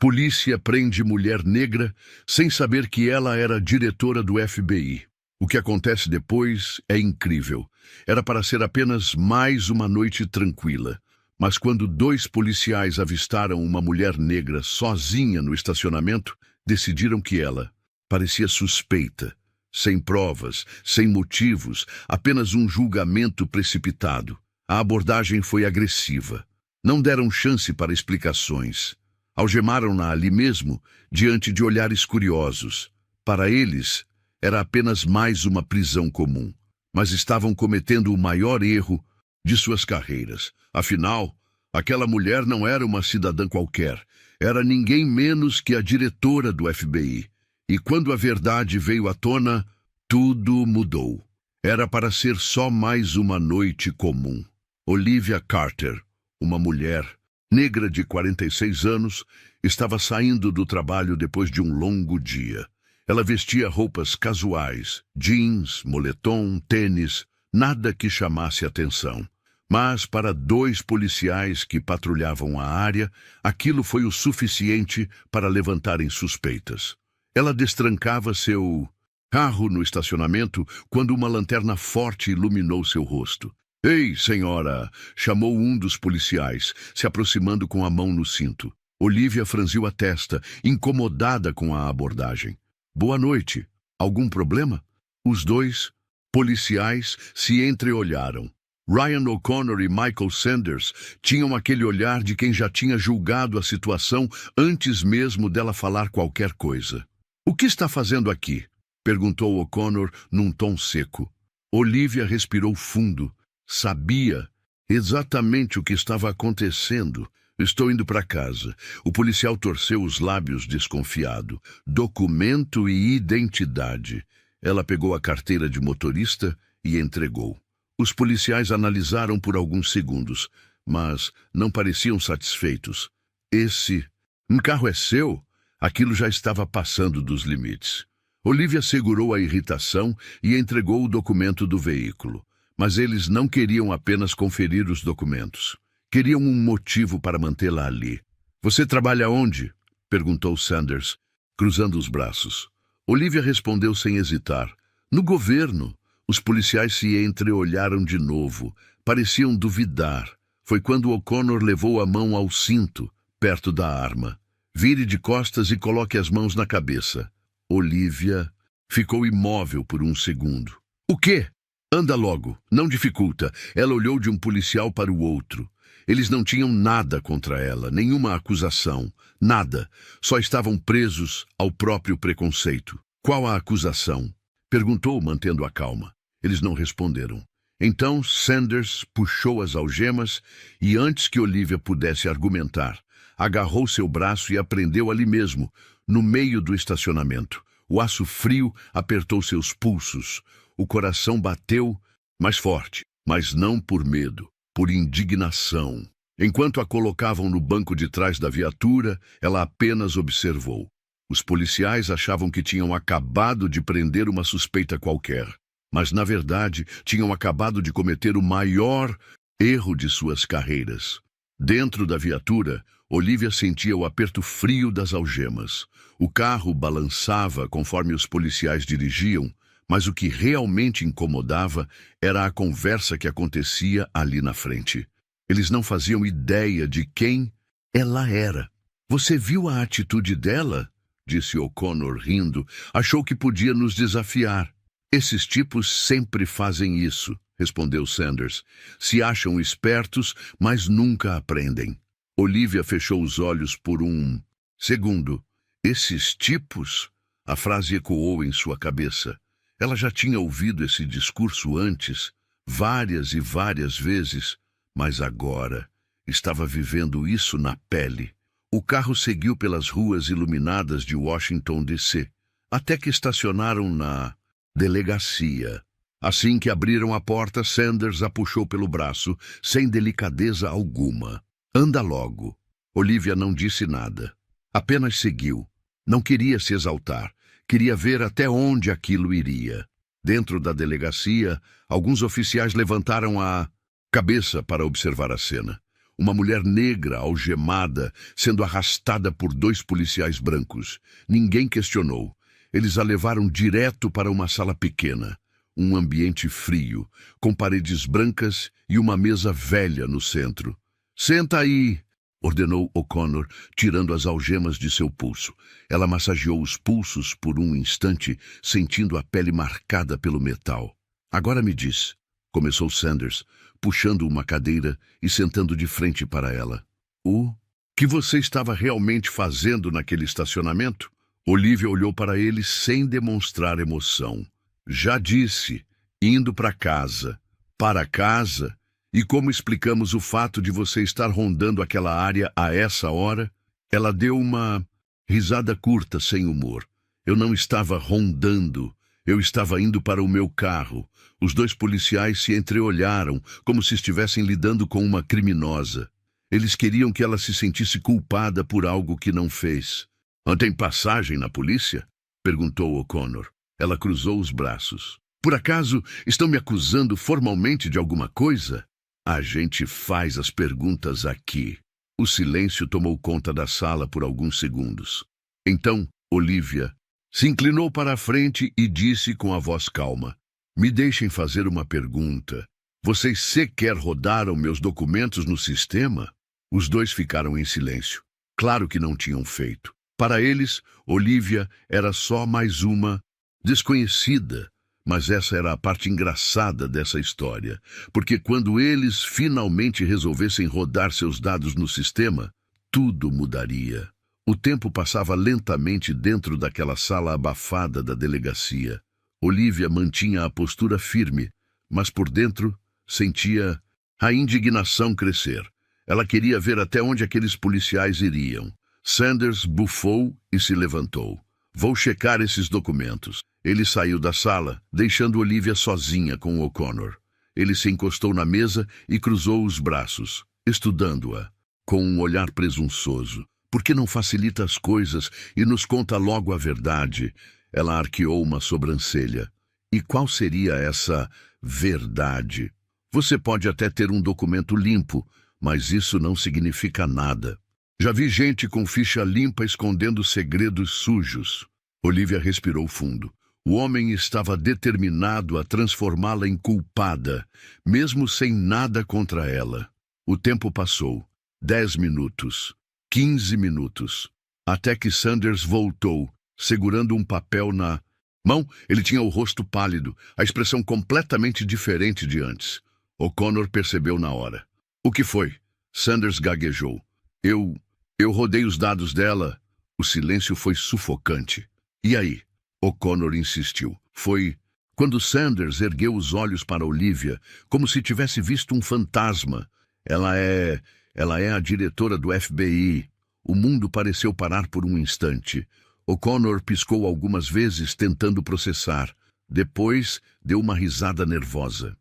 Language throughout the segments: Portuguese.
Polícia prende mulher negra sem saber que ela era diretora do FBI. O que acontece depois é incrível. Era para ser apenas mais uma noite tranquila. Mas quando 2 policiais avistaram uma mulher negra sozinha no estacionamento, decidiram que ela parecia suspeita, sem provas, sem motivos, apenas um julgamento precipitado. A abordagem foi agressiva. Não deram chance para explicações. Algemaram-na ali mesmo, diante de olhares curiosos. Para eles, era apenas mais uma prisão comum. Mas estavam cometendo o maior erro de suas carreiras. Afinal, aquela mulher não era uma cidadã qualquer. Era ninguém menos que a diretora do FBI. E quando a verdade veio à tona, tudo mudou. Era para ser só mais uma noite comum. Olivia Carter, uma mulher negra de 46 anos, estava saindo do trabalho depois de um longo dia. Ela vestia roupas casuais, jeans, moletom, tênis, nada que chamasse atenção. Mas para 2 policiais que patrulhavam a área, aquilo foi o suficiente para levantarem suspeitas. Ela destrancava seu carro no estacionamento quando uma lanterna forte iluminou seu rosto. "Ei, senhora!" chamou um dos policiais, se aproximando com a mão no cinto. Olivia franziu a testa, incomodada com a abordagem. "Boa noite. Algum problema?" Os 2 policiais se entreolharam. Ryan O'Connor e Michael Sanders tinham aquele olhar de quem já tinha julgado a situação antes mesmo dela falar qualquer coisa. "O que está fazendo aqui?" perguntou O'Connor num tom seco. Olivia respirou fundo. Sabia exatamente o que estava acontecendo. "Estou indo para casa." O policial torceu os lábios desconfiado. "Documento e identidade." Ela pegou a carteira de motorista e entregou. Os policiais analisaram por alguns segundos, mas não pareciam satisfeitos. "Esse carro é seu?" Aquilo já estava passando dos limites. Olivia segurou a irritação e entregou o documento do veículo. Mas eles não queriam apenas conferir os documentos. Queriam um motivo para mantê-la ali. "Você trabalha onde?" perguntou Sanders, cruzando os braços. Olivia respondeu sem hesitar. "No governo." Os policiais se entreolharam de novo. Pareciam duvidar. Foi quando O'Connor levou a mão ao cinto, perto da arma. "Vire de costas e coloque as mãos na cabeça." Olivia ficou imóvel por um segundo. "O quê?" "Anda logo, não dificulta." Ela olhou de um policial para o outro. Eles não tinham nada contra ela, nenhuma acusação, nada. Só estavam presos ao próprio preconceito. "Qual a acusação?" perguntou, mantendo a calma. Eles não responderam. Então Sanders puxou as algemas e, antes que Olivia pudesse argumentar, agarrou seu braço e a prendeu ali mesmo, no meio do estacionamento. O aço frio apertou seus pulsos. O coração bateu mais forte, mas não por medo, por indignação. Enquanto a colocavam no banco de trás da viatura, ela apenas observou. Os policiais achavam que tinham acabado de prender uma suspeita qualquer, mas, na verdade, tinham acabado de cometer o maior erro de suas carreiras. Dentro da viatura, Olivia sentia o aperto frio das algemas. O carro balançava conforme os policiais dirigiam, mas o que realmente incomodava era a conversa que acontecia ali na frente. Eles não faziam ideia de quem ela era. "Você viu a atitude dela?" disse O'Connor rindo. "Achou que podia nos desafiar." "Esses tipos sempre fazem isso", respondeu Sanders. "Se acham espertos, mas nunca aprendem." Olivia fechou os olhos por um segundo. "Esses tipos?" A frase ecoou em sua cabeça. Ela já tinha ouvido esse discurso antes, várias e várias vezes, mas agora estava vivendo isso na pele. O carro seguiu pelas ruas iluminadas de Washington, D.C., até que estacionaram na delegacia. Assim que abriram a porta, Sanders a puxou pelo braço, sem delicadeza alguma. "Anda logo." Olivia não disse nada. Apenas seguiu. Não queria se exaltar. Queria ver até onde aquilo iria. Dentro da delegacia, alguns oficiais levantaram a cabeça para observar a cena. Uma mulher negra, algemada, sendo arrastada por 2 policiais brancos. Ninguém questionou. Eles a levaram direto para uma sala pequena. Um ambiente frio, com paredes brancas e uma mesa velha no centro. "Senta aí", ordenou O'Connor, tirando as algemas de seu pulso. Ela massageou os pulsos por um instante, sentindo a pele marcada pelo metal. "Agora me diz", começou Sanders, puxando uma cadeira e sentando de frente para ela. "O que você estava realmente fazendo naquele estacionamento?" Olivia olhou para ele sem demonstrar emoção. "Já disse, indo para casa." "Para casa? E como explicamos o fato de você estar rondando aquela área a essa hora?" Ela deu uma risada curta, sem humor. "Eu não estava rondando. Eu estava indo para o meu carro." Os 2 policiais se entreolharam, como se estivessem lidando com uma criminosa. Eles queriam que ela se sentisse culpada por algo que não fez. "Tem passagem na polícia?" perguntou O'Connor. Ela cruzou os braços. "Por acaso estão me acusando formalmente de alguma coisa?" "A gente faz as perguntas aqui." O silêncio tomou conta da sala por alguns segundos. Então, Olivia se inclinou para a frente e disse com a voz calma: "Me deixem fazer uma pergunta. Vocês sequer rodaram meus documentos no sistema?" Os 2 ficaram em silêncio. Claro que não tinham feito. Para eles, Olivia era só mais uma desconhecida. Mas essa era a parte engraçada dessa história, porque quando eles finalmente resolvessem rodar seus dados no sistema, tudo mudaria. O tempo passava lentamente dentro daquela sala abafada da delegacia. Olivia mantinha a postura firme, mas por dentro sentia a indignação crescer. Ela queria ver até onde aqueles policiais iriam. Sanders bufou e se levantou. "Vou checar esses documentos." Ele saiu da sala, deixando Olivia sozinha com O'Connor. Ele se encostou na mesa e cruzou os braços, estudando-a, com um olhar presunçoso. "Por que não facilita as coisas e nos conta logo a verdade?" Ela arqueou uma sobrancelha. "E qual seria essa verdade?" "Você pode até ter um documento limpo, mas isso não significa nada. Já vi gente com ficha limpa escondendo segredos sujos." Olivia respirou fundo. O homem estava determinado a transformá-la em culpada, mesmo sem nada contra ela. O tempo passou. 10 minutos. 15 minutos. Até que Sanders voltou, segurando um papel na mão. Ele tinha o rosto pálido, a expressão completamente diferente de antes. O'Connor percebeu na hora. "O que foi?" Sanders gaguejou. Eu rodei os dados dela." O silêncio foi sufocante. "E aí?" O'Connor insistiu. Foi quando Sanders ergueu os olhos para Olivia, como se tivesse visto um fantasma. Ela é a diretora do FBI." O mundo pareceu parar por um instante. O'Connor piscou algumas vezes, tentando processar. Depois, deu uma risada nervosa.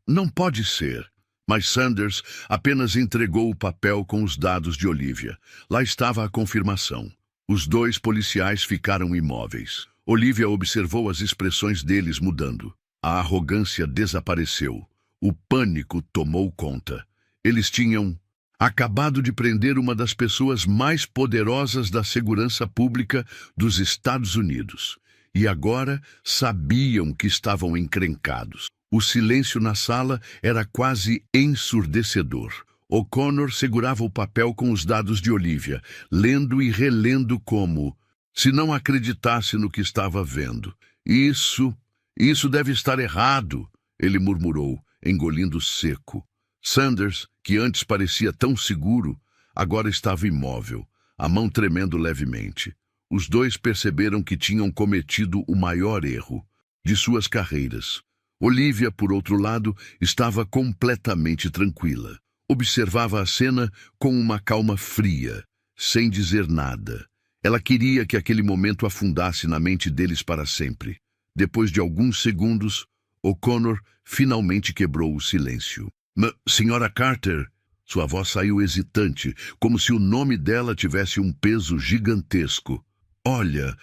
Não pode ser." Mas Sanders apenas entregou o papel com os dados de Olivia. Lá estava a confirmação. Os 2 policiais ficaram imóveis. Olivia observou as expressões deles mudando. A arrogância desapareceu. O pânico tomou conta. Eles tinham acabado de prender uma das pessoas mais poderosas da segurança pública dos Estados Unidos. E agora sabiam que estavam encrencados. O silêncio na sala era quase ensurdecedor. O'Connor segurava o papel com os dados de Olivia, lendo e relendo como se não acreditasse no que estava vendo. Isso deve estar errado", ele murmurou, engolindo seco. Sanders, que antes parecia tão seguro, agora estava imóvel, a mão tremendo levemente. Os 2 perceberam que tinham cometido o maior erro de suas carreiras. Olivia, por outro lado, estava completamente tranquila. Observava a cena com uma calma fria, sem dizer nada. Ela queria que aquele momento afundasse na mente deles para sempre. Depois de alguns segundos, O'Connor finalmente quebrou o silêncio. "Senhora Carter", sua voz saiu hesitante, como se o nome dela tivesse um peso gigantesco. "Olha,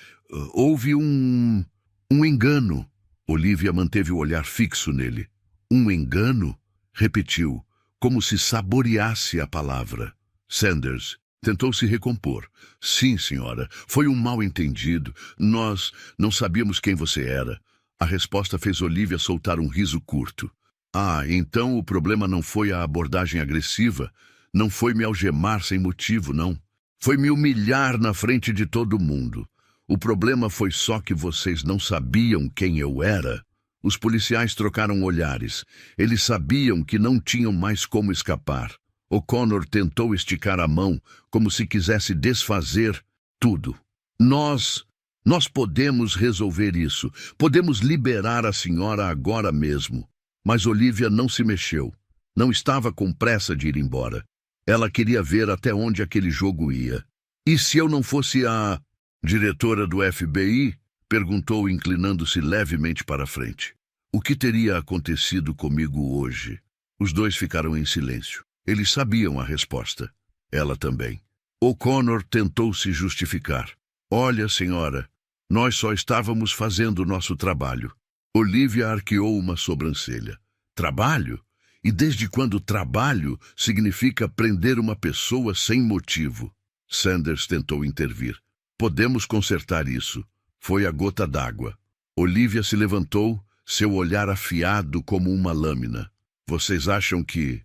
houve um engano." Olivia manteve o olhar fixo nele. "Um engano?" repetiu, como se saboreasse a palavra. Sanders tentou se recompor. Sim, senhora, foi um mal-entendido. Nós não sabíamos quem você era. A resposta fez Olivia soltar um riso curto. Ah, então o problema não foi a abordagem agressiva, não foi me algemar sem motivo, não. Foi me humilhar na frente de todo mundo. O problema foi só que vocês não sabiam quem eu era. Os policiais trocaram olhares. Eles sabiam que não tinham mais como escapar. O'Connor tentou esticar a mão, como se quisesse desfazer tudo. Nós podemos resolver isso. Podemos liberar a senhora agora mesmo. Mas Olivia não se mexeu. Não estava com pressa de ir embora. Ela queria ver até onde aquele jogo ia. E se eu não fosse a diretora do FBI? Perguntou, inclinando-se levemente para a frente. O que teria acontecido comigo hoje? Os dois ficaram em silêncio. Eles sabiam a resposta. Ela também. O'Connor tentou se justificar. Olha, senhora, nós só estávamos fazendo o nosso trabalho. Olivia arqueou uma sobrancelha. Trabalho? E desde quando trabalho significa prender uma pessoa sem motivo? Sanders tentou intervir. Podemos consertar isso. Foi a gota d'água. Olivia se levantou, seu olhar afiado como uma lâmina. Vocês acham que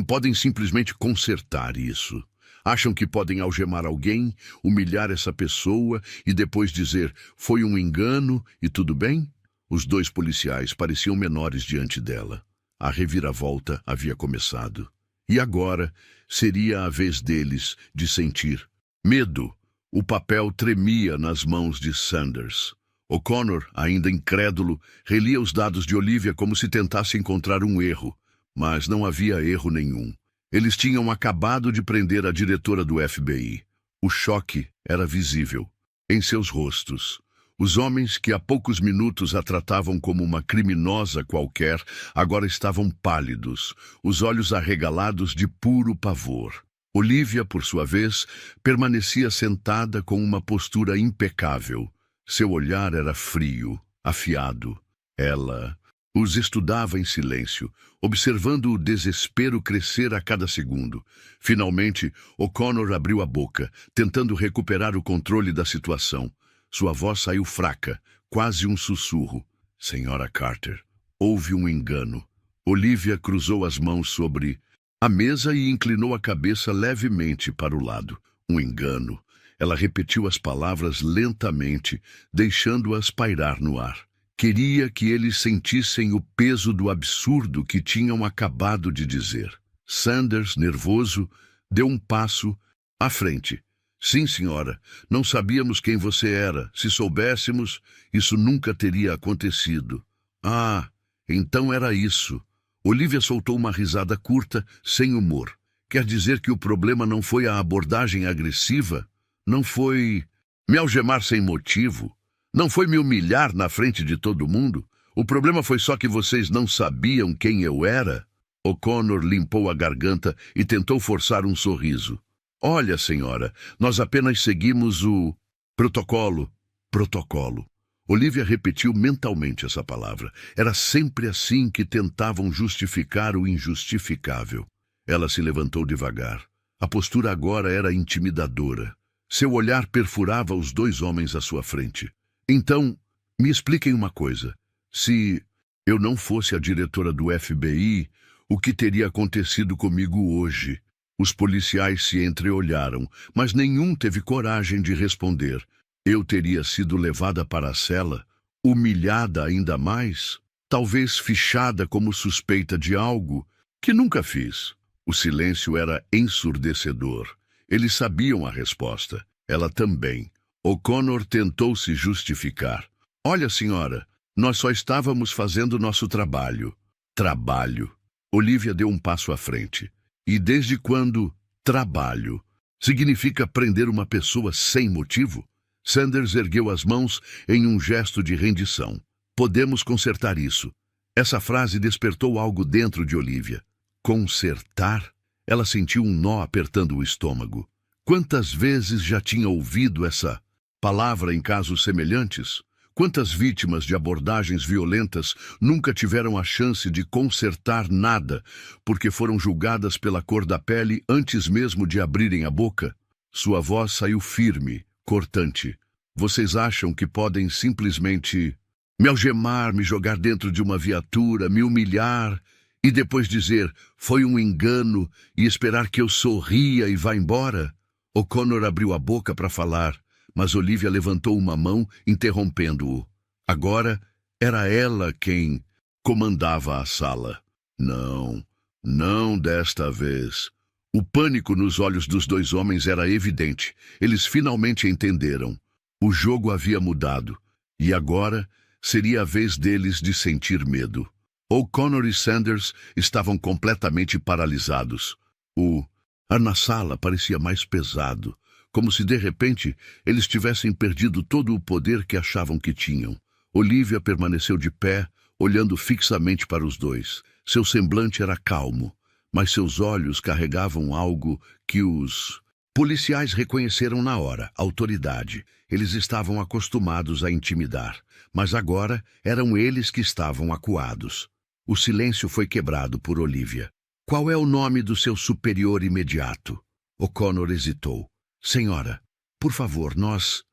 podem simplesmente consertar isso? Acham que podem algemar alguém, humilhar essa pessoa e depois dizer foi um engano e tudo bem? Os dois policiais pareciam menores diante dela. A reviravolta havia começado. E agora seria a vez deles de sentir medo. O papel tremia nas mãos de Sanders. O'Connor, ainda incrédulo, relia os dados de Olivia como se tentasse encontrar um erro. Mas não havia erro nenhum. Eles tinham acabado de prender a diretora do FBI. O choque era visível em seus rostos. Os homens que há poucos minutos a tratavam como uma criminosa qualquer, agora estavam pálidos, os olhos arregalados de puro pavor. Olivia, por sua vez, permanecia sentada com uma postura impecável. Seu olhar era frio, afiado. Ela os estudava em silêncio, observando o desespero crescer a cada segundo. Finalmente, O'Connor abriu a boca, tentando recuperar o controle da situação. Sua voz saiu fraca, quase um sussurro. Senhora Carter, houve um engano. Olivia cruzou as mãos sobre a mesa e inclinou a cabeça levemente para o lado. Um engano. Ela repetiu as palavras lentamente, deixando-as pairar no ar. Queria que eles sentissem o peso do absurdo que tinham acabado de dizer. Sanders, nervoso, deu um passo à frente. Sim, senhora, não sabíamos quem você era. Se soubéssemos, isso nunca teria acontecido. Ah, então era isso. Olivia soltou uma risada curta, sem humor. Quer dizer que o problema não foi a abordagem agressiva? Não foi me algemar sem motivo? Não foi me humilhar na frente de todo mundo? O problema foi só que vocês não sabiam quem eu era? O'Connor limpou a garganta e tentou forçar um sorriso. Olha, senhora, nós apenas seguimos o protocolo. Protocolo. Olivia repetiu mentalmente essa palavra. Era sempre assim que tentavam justificar o injustificável. Ela se levantou devagar. A postura agora era intimidadora. Seu olhar perfurava os dois homens à sua frente. Então, me expliquem uma coisa. Se eu não fosse a diretora do FBI, o que teria acontecido comigo hoje? Os policiais se entreolharam, mas nenhum teve coragem de responder. Eu teria sido levada para a cela, humilhada ainda mais, talvez fichada como suspeita de algo que nunca fiz. O silêncio era ensurdecedor. Eles sabiam a resposta. Ela também. O'Connor tentou se justificar. Olha, senhora, nós só estávamos fazendo nosso trabalho. Trabalho. Olivia deu um passo à frente. E desde quando trabalho significa prender uma pessoa sem motivo? Sanders ergueu as mãos em um gesto de rendição. Podemos consertar isso. Essa frase despertou algo dentro de Olivia. Consertar? Ela sentiu um nó apertando o estômago. Quantas vezes já tinha ouvido essa palavra em casos semelhantes? Quantas vítimas de abordagens violentas nunca tiveram a chance de consertar nada, porque foram julgadas pela cor da pele antes mesmo de abrirem a boca? Sua voz saiu firme, cortante. Vocês acham que podem simplesmente me algemar, me jogar dentro de uma viatura, me humilhar e depois dizer, foi um engano, e esperar que eu sorria e vá embora? O'Connor abriu a boca para falar, mas Olivia levantou uma mão, interrompendo-o. Agora era ela quem comandava a sala. Não, não desta vez. O pânico nos olhos dos dois homens era evidente. Eles finalmente entenderam. O jogo havia mudado, e agora seria a vez deles de sentir medo. O'Connor e Sanders estavam completamente paralisados. O ar na sala parecia mais pesado, como se de repente eles tivessem perdido todo o poder que achavam que tinham. Olivia permaneceu de pé, olhando fixamente para os dois. Seu semblante era calmo, mas seus olhos carregavam algo que os policiais reconheceram na hora: autoridade. Eles estavam acostumados a intimidar, mas agora eram eles que estavam acuados. O silêncio foi quebrado por Olivia. Qual é o nome do seu superior imediato? O'Connor hesitou. Senhora, por favor, nós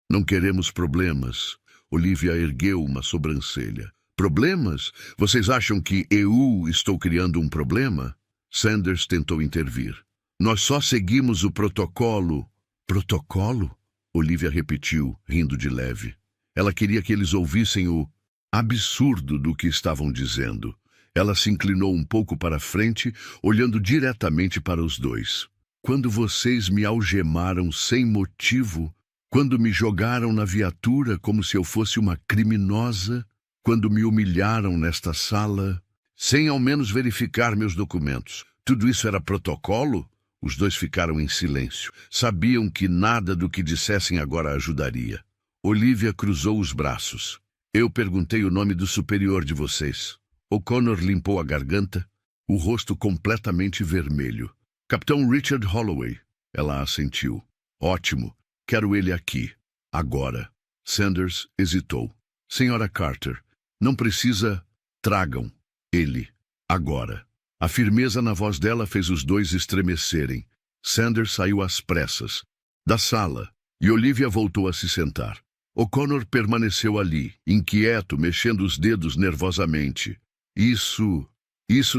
não queremos problemas. Olivia ergueu uma sobrancelha. Problemas? Vocês acham que eu estou criando um problema? Sanders tentou intervir. Nós só seguimos o protocolo. Protocolo? Olivia repetiu, rindo de leve. Ela queria que eles ouvissem o absurdo do que estavam dizendo. Ela se inclinou um pouco para frente, olhando diretamente para os dois. Quando vocês me algemaram sem motivo, quando me jogaram na viatura como se eu fosse uma criminosa, quando me humilharam nesta sala, sem ao menos verificar meus documentos, tudo isso era protocolo? Os dois ficaram em silêncio. Sabiam que nada do que dissessem agora ajudaria. Olivia cruzou os braços. Eu perguntei o nome do superior de vocês. O'Connor limpou a garganta, o rosto completamente vermelho. Capitão Richard Holloway. Ela assentiu. Ótimo. Quero ele aqui. Agora. Sanders hesitou. Senhora Carter, não precisa. Tragam ele. Agora. A firmeza na voz dela fez os dois estremecerem. Sanders saiu às pressas da sala e Olivia voltou a se sentar. O'Connor permaneceu ali, inquieto, mexendo os dedos nervosamente. Isso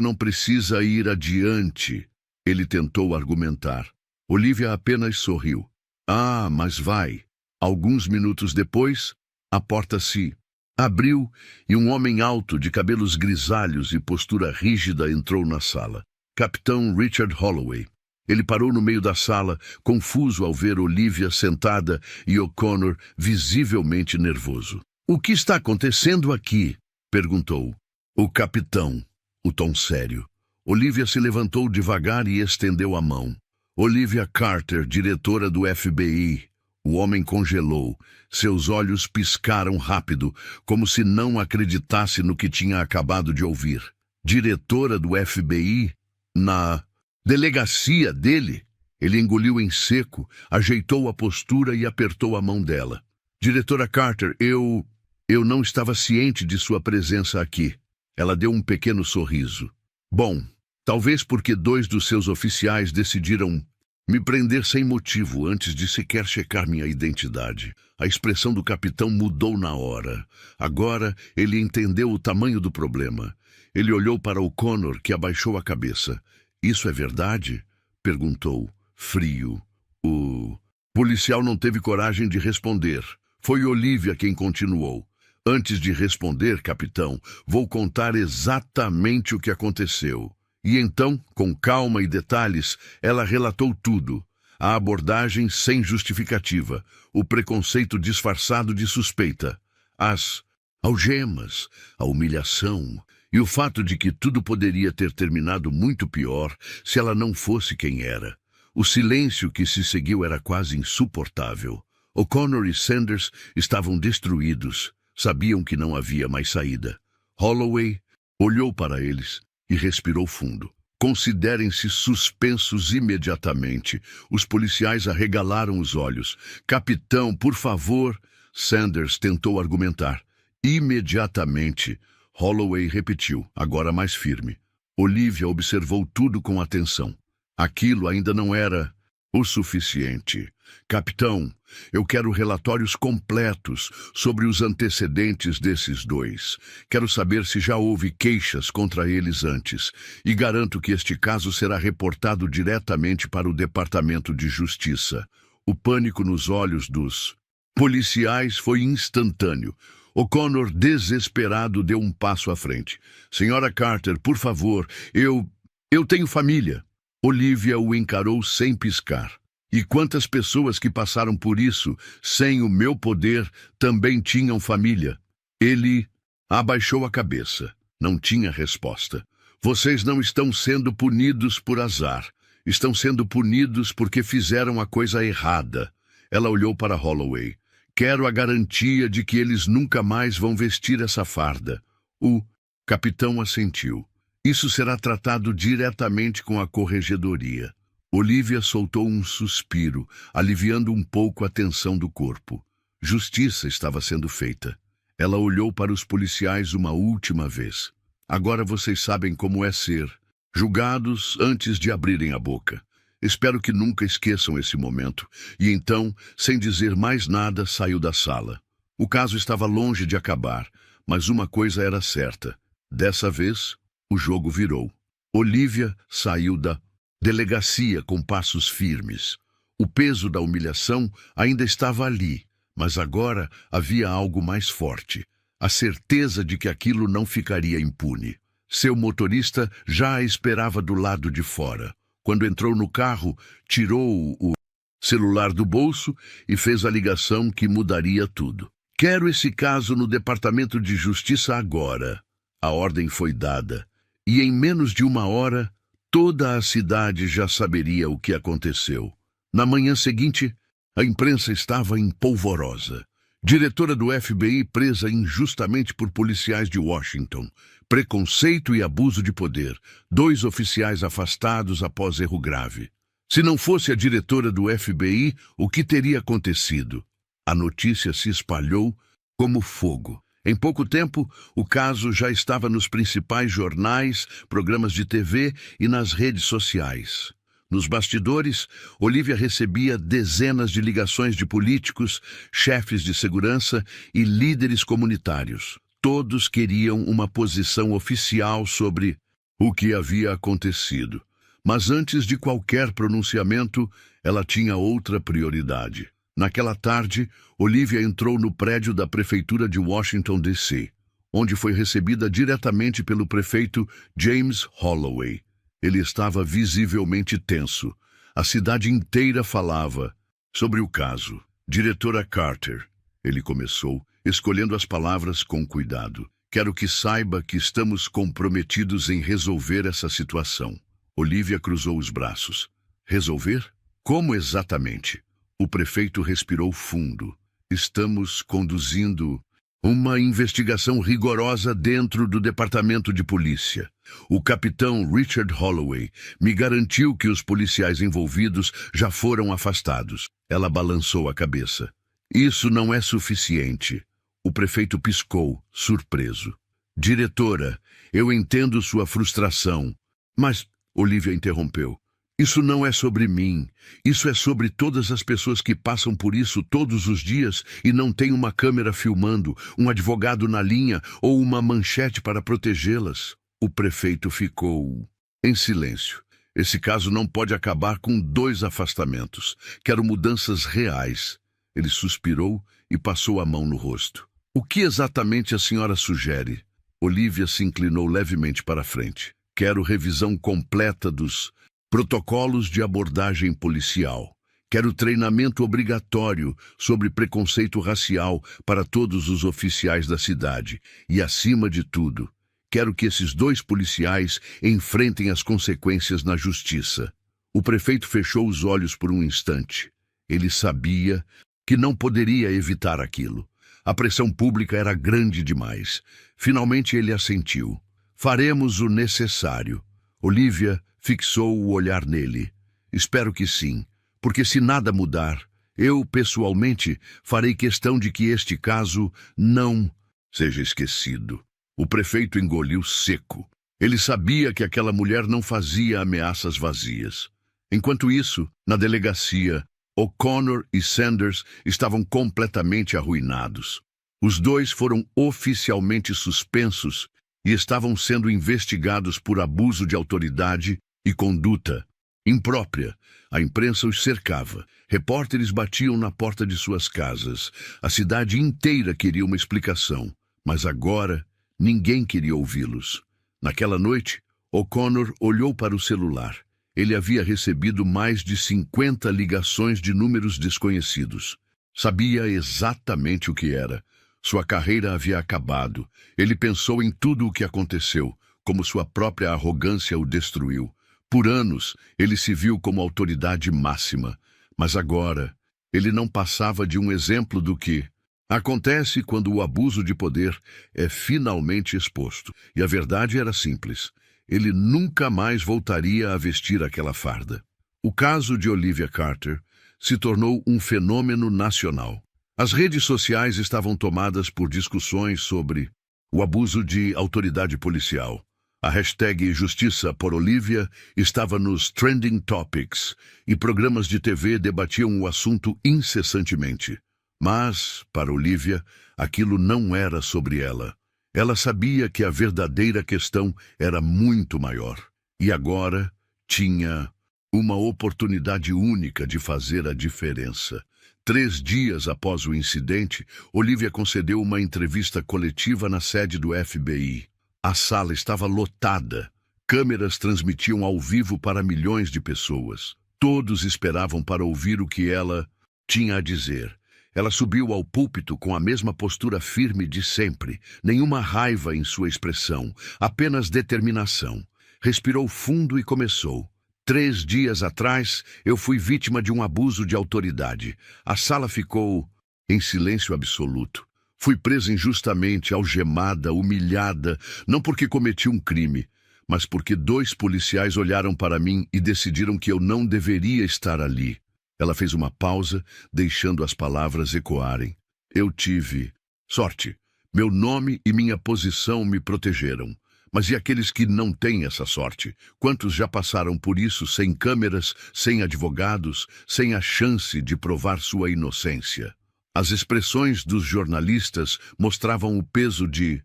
não precisa ir adiante, ele tentou argumentar. Olivia apenas sorriu. Ah, mas vai. Alguns minutos depois, a porta se abriu e um homem alto, de cabelos grisalhos e postura rígida, entrou na sala. Capitão Richard Holloway. Ele parou no meio da sala, confuso ao ver Olivia sentada e O'Connor visivelmente nervoso. O que está acontecendo aqui? Perguntou. O capitão, o tom sério. Olivia se levantou devagar e estendeu a mão. Olivia Carter, diretora do FBI. O homem congelou. Seus olhos piscaram rápido, como se não acreditasse no que tinha acabado de ouvir. Diretora do FBI? Na delegacia dele? Ele engoliu em seco, ajeitou a postura e apertou a mão dela. Diretora Carter, eu não estava ciente de sua presença aqui. Ela deu um pequeno sorriso. Bom, talvez porque 2 dos seus oficiais decidiram me prender sem motivo antes de sequer checar minha identidade. A expressão do capitão mudou na hora. Agora ele entendeu o tamanho do problema. Ele olhou para O'Connor, que abaixou a cabeça. Isso é verdade? Perguntou, frio. O policial não teve coragem de responder. Foi Olivia quem continuou. Antes de responder, capitão, vou contar exatamente o que aconteceu. E então, com calma e detalhes, ela relatou tudo. A abordagem sem justificativa, o preconceito disfarçado de suspeita, as algemas, a humilhação e o fato de que tudo poderia ter terminado muito pior se ela não fosse quem era. O silêncio que se seguiu era quase insuportável. O'Connor e Sanders estavam destruídos. Sabiam que não havia mais saída. Holloway olhou para eles e respirou fundo. Considerem-se suspensos imediatamente. Os policiais arregalaram os olhos. Capitão, por favor. Sanders tentou argumentar. Imediatamente, Holloway repetiu, agora mais firme. Olivia observou tudo com atenção. Aquilo ainda não era o suficiente. Capitão, eu quero relatórios completos sobre os antecedentes desses dois. Quero saber se já houve queixas contra eles antes. E garanto que este caso será reportado diretamente para o Departamento de Justiça. O pânico nos olhos dos policiais foi instantâneo. O'Connor, desesperado, deu um passo à frente. Senhora Carter, por favor, eu tenho família. Olivia o encarou sem piscar. E quantas pessoas que passaram por isso, sem o meu poder, também tinham família? Ele abaixou a cabeça. Não tinha resposta. Vocês não estão sendo punidos por azar. Estão sendo punidos porque fizeram a coisa errada. Ela olhou para Holloway. Quero a garantia de que eles nunca mais vão vestir essa farda. O capitão assentiu. Isso será tratado diretamente com a corregedoria. Olivia soltou um suspiro, aliviando um pouco a tensão do corpo. Justiça estava sendo feita. Ela olhou para os policiais uma última vez. Agora vocês sabem como é ser julgados antes de abrirem a boca. Espero que nunca esqueçam esse momento. E então, sem dizer mais nada, saiu da sala. O caso estava longe de acabar, mas uma coisa era certa. Dessa vez, o jogo virou. Olivia saiu da delegacia com passos firmes. O peso da humilhação ainda estava ali, mas agora havia algo mais forte. A certeza de que aquilo não ficaria impune. Seu motorista já a esperava do lado de fora. Quando entrou no carro, tirou o celular do bolso e fez a ligação que mudaria tudo. Quero esse caso no Departamento de Justiça agora. A ordem foi dada. E em menos de uma hora, toda a cidade já saberia o que aconteceu. Na manhã seguinte, a imprensa estava em polvorosa. Diretora do FBI presa injustamente por policiais de Washington. Preconceito e abuso de poder. 2 oficiais afastados após erro grave. Se não fosse a diretora do FBI, o que teria acontecido? A notícia se espalhou como fogo. Em pouco tempo, o caso já estava nos principais jornais, programas de TV e nas redes sociais. Nos bastidores, Olivia recebia dezenas de ligações de políticos, chefes de segurança e líderes comunitários. Todos queriam uma posição oficial sobre o que havia acontecido. Mas antes de qualquer pronunciamento, ela tinha outra prioridade. Naquela tarde, Olivia entrou no prédio da Prefeitura de Washington, D.C., onde foi recebida diretamente pelo prefeito James Holloway. Ele estava visivelmente tenso. A cidade inteira falava sobre o caso. Diretora Carter, ele começou, escolhendo as palavras com cuidado. Quero que saiba que estamos comprometidos em resolver essa situação. Olivia cruzou os braços. Resolver? Como exatamente? O prefeito respirou fundo. Estamos conduzindo uma investigação rigorosa dentro do Departamento de Polícia. O capitão Richard Holloway me garantiu que os policiais envolvidos já foram afastados. Ela balançou a cabeça. Isso não é suficiente. O prefeito piscou, surpreso. Diretora, eu entendo sua frustração. Mas, Olivia interrompeu, isso não é sobre mim. Isso é sobre todas as pessoas que passam por isso todos os dias e não têm uma câmera filmando, um advogado na linha ou uma manchete para protegê-las. O prefeito ficou em silêncio. Esse caso não pode acabar com 2 afastamentos. Quero mudanças reais. Ele suspirou e passou a mão no rosto. O que exatamente a senhora sugere? Olivia se inclinou levemente para a frente. Quero revisão completa dos protocolos de abordagem policial. Quero treinamento obrigatório sobre preconceito racial para todos os oficiais da cidade. E, acima de tudo, quero que esses 2 policiais enfrentem as consequências na justiça. O prefeito fechou os olhos por um instante. Ele sabia que não poderia evitar aquilo. A pressão pública era grande demais. Finalmente ele assentiu. Faremos o necessário. Olivia fixou o olhar nele. Espero que sim, porque se nada mudar, Eu, pessoalmente, farei questão de que este caso não seja esquecido. O prefeito engoliu seco. Ele sabia que aquela mulher não fazia ameaças vazias. Enquanto isso, na delegacia, O'Connor e Sanders estavam completamente arruinados. Os dois foram oficialmente suspensos e estavam sendo investigados por abuso de autoridade e conduta imprópria. A imprensa os cercava. Repórteres batiam na porta de suas casas. A cidade inteira queria uma explicação, mas agora ninguém queria ouvi-los. Naquela noite, O'Connor olhou para o celular. Ele havia recebido mais de 50 ligações de números desconhecidos. Sabia exatamente o que era. Sua carreira havia acabado. Ele pensou em tudo o que aconteceu, como sua própria arrogância o destruiu. Por anos, ele se viu como autoridade máxima, mas agora, ele não passava de um exemplo do que acontece quando o abuso de poder é finalmente exposto. E a verdade era simples. Ele nunca mais voltaria a vestir aquela farda. O caso de Olivia Carter se tornou um fenômeno nacional. As redes sociais estavam tomadas por discussões sobre o abuso de autoridade policial. A hashtag Justiça por Olivia estava nos Trending Topics e programas de TV debatiam o assunto incessantemente. Mas, para Olivia, aquilo não era sobre ela. Ela sabia que a verdadeira questão era muito maior. E agora tinha uma oportunidade única de fazer a diferença. 3 dias após o incidente, Olivia concedeu uma entrevista coletiva na sede do FBI. A sala estava lotada. Câmeras transmitiam ao vivo para milhões de pessoas. Todos esperavam para ouvir o que ela tinha a dizer. Ela subiu ao púlpito com a mesma postura firme de sempre, nenhuma raiva em sua expressão, apenas determinação. Respirou fundo e começou. 3 dias atrás, eu fui vítima de um abuso de autoridade. A sala ficou em silêncio absoluto. Fui presa injustamente, algemada, humilhada, não porque cometi um crime, mas porque 2 policiais olharam para mim e decidiram que eu não deveria estar ali. Ela fez uma pausa, deixando as palavras ecoarem. Eu tive sorte. Meu nome e minha posição me protegeram. Mas e aqueles que não têm essa sorte? Quantos já passaram por isso sem câmeras, sem advogados, sem a chance de provar sua inocência? As expressões dos jornalistas mostravam o peso de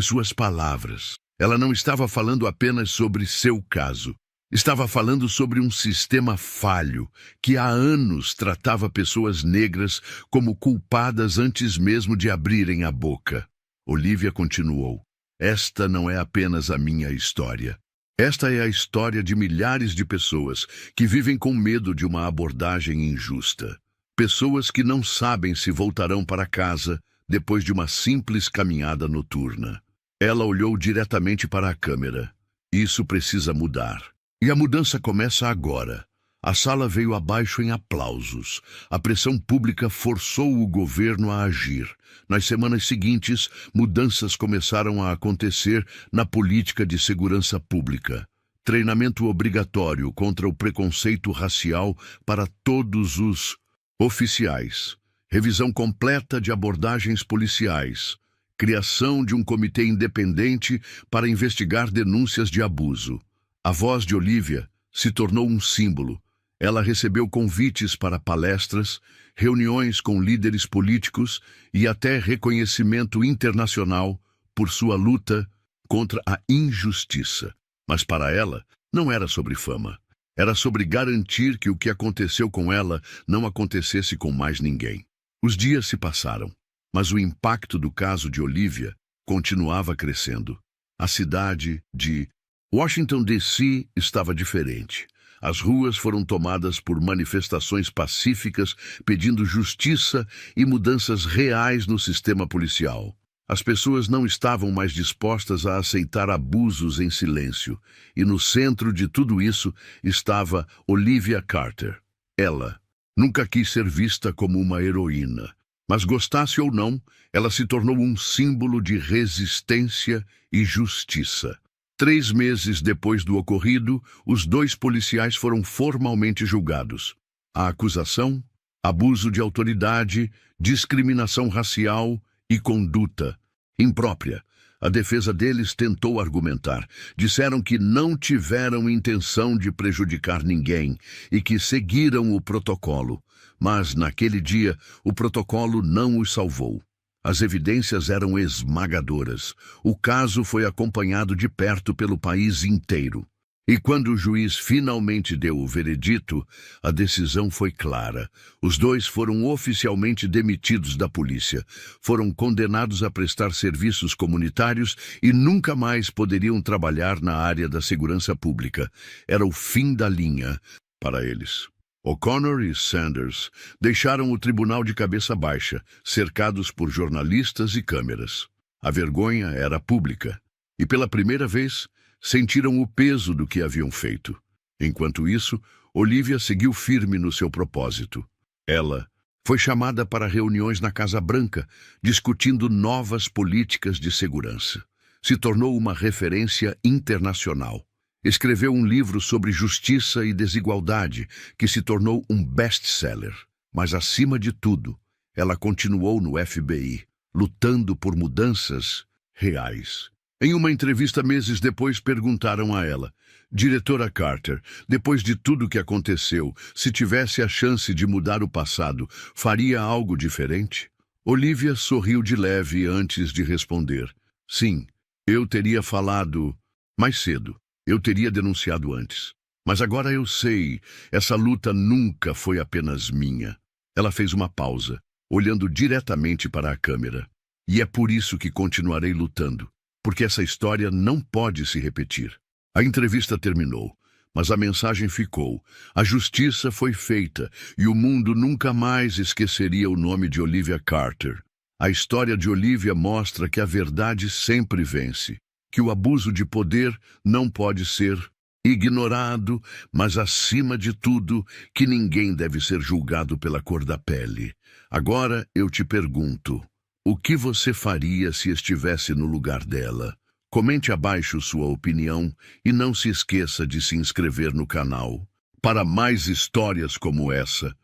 suas palavras. Ela não estava falando apenas sobre seu caso. Estava falando sobre um sistema falho que há anos tratava pessoas negras como culpadas antes mesmo de abrirem a boca. Olivia continuou. Esta não é apenas a minha história. Esta é a história de milhares de pessoas que vivem com medo de uma abordagem injusta. Pessoas que não sabem se voltarão para casa depois de uma simples caminhada noturna. Ela olhou diretamente para a câmera. Isso precisa mudar. E a mudança começa agora. A sala veio abaixo em aplausos. A pressão pública forçou o governo a agir. Nas semanas seguintes, mudanças começaram a acontecer na política de segurança pública. Treinamento obrigatório contra o preconceito racial para todos os oficiais. Revisão completa de abordagens policiais. Criação de um comitê independente para investigar denúncias de abuso. A voz de Olivia se tornou um símbolo. Ela recebeu convites para palestras, reuniões com líderes políticos e até reconhecimento internacional por sua luta contra a injustiça. Mas para ela, não era sobre fama. Era sobre garantir que o que aconteceu com ela não acontecesse com mais ninguém. Os dias se passaram, mas o impacto do caso de Olivia continuava crescendo. A cidade de Washington, D.C. estava diferente. As ruas foram tomadas por manifestações pacíficas pedindo justiça e mudanças reais no sistema policial. As pessoas não estavam mais dispostas a aceitar abusos em silêncio, e no centro de tudo isso estava Olivia Carter. Ela nunca quis ser vista como uma heroína, mas gostasse ou não, ela se tornou um símbolo de resistência e justiça. 3 meses depois do ocorrido, os 2 policiais foram formalmente julgados. A acusação abuso de autoridade, discriminação racial e conduta imprópria. A defesa deles tentou argumentar. Disseram que não tiveram intenção de prejudicar ninguém e que seguiram o protocolo. Mas, naquele dia, o protocolo não os salvou. As evidências eram esmagadoras. O caso foi acompanhado de perto pelo país inteiro. E quando o juiz finalmente deu o veredito, a decisão foi clara. Os dois foram oficialmente demitidos da polícia. Foram condenados a prestar serviços comunitários e nunca mais poderiam trabalhar na área da segurança pública. Era o fim da linha para eles. O'Connor e Sanders deixaram o tribunal de cabeça baixa, cercados por jornalistas e câmeras. A vergonha era pública. E pela primeira vez, sentiram o peso do que haviam feito. Enquanto isso, Olivia seguiu firme no seu propósito. Ela foi chamada para reuniões na Casa Branca, discutindo novas políticas de segurança. Se tornou uma referência internacional. Escreveu um livro sobre justiça e desigualdade, que se tornou um best-seller. Mas, acima de tudo, ela continuou no FBI, lutando por mudanças reais. Em uma entrevista meses depois, perguntaram a ela: Diretora Carter, depois de tudo que aconteceu, se tivesse a chance de mudar o passado, faria algo diferente? Olivia sorriu de leve antes de responder. Sim, eu teria falado mais cedo. Eu teria denunciado antes. Mas agora eu sei, essa luta nunca foi apenas minha. Ela fez uma pausa, olhando diretamente para a câmera. E é por isso que continuarei lutando. Porque essa história não pode se repetir. A entrevista terminou, mas a mensagem ficou. A justiça foi feita e o mundo nunca mais esqueceria o nome de Olivia Carter. A história de Olivia mostra que a verdade sempre vence, que o abuso de poder não pode ser ignorado, mas, acima de tudo, que ninguém deve ser julgado pela cor da pele. Agora eu te pergunto: o que você faria se estivesse no lugar dela? Comente abaixo sua opinião e não se esqueça de se inscrever no canal para mais histórias como essa.